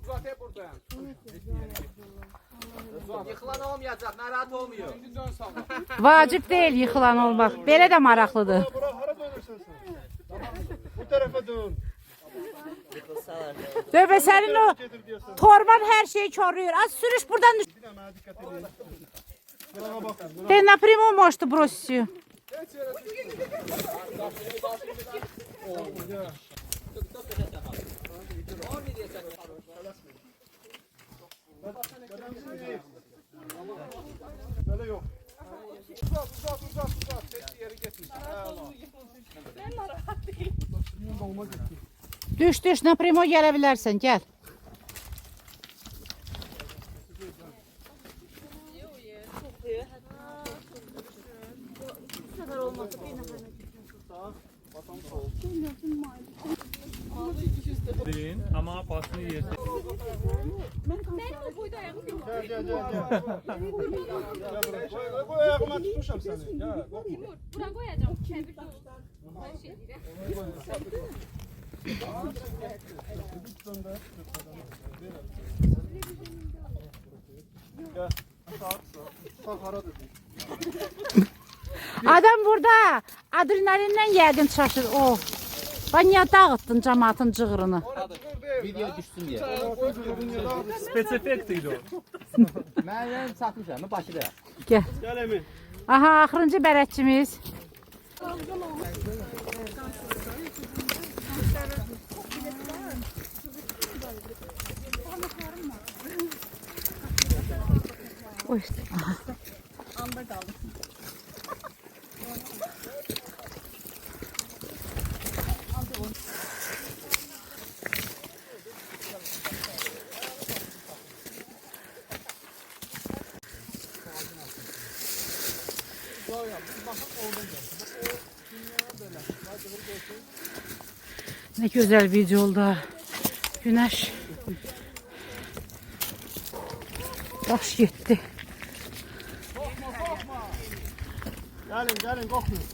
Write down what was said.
Uzat hep buradan. Yıkılan olmayacak, narahat olmuyor. Vacib deyil yıxılan olmaq. Belə də maraqlıdır. Hara dönürsən sən? Bu tarafa dön. Dövbə sənin o torban hər şeyi koruyur. Az sürüş buradan düş. Bir də mənə diqqət edin. Buna baxın. Ты напрямую можешь бросить ее. Böyle yok. Uzat. Tek yeri getir. Ben narahat değilim. Düş, напрямую gələ bilərsən, gəl. Değil ama pasını yersin. Benim boyda ayağım yok. Gel. Koy ayağıma tutmuşam seni. Gel. Timur, bura koyacağım. Çevir dur. Her şey dire. Gel. Sağ hara dön. Adam burada adrenalindən yəqin çaşır. Oh. Ben niyə dağıtdın cəmaatın cığırını? Video düşsün diye. Spesifik değil o. Ben satmışam, başı da. Gəl. Gel Emin. Aha, axırıncı bərəkçimiz. Oy, aha. Anda kaldım. Ne güzel video oldu. Güneş. Baş yetti. Gelin korkmayın.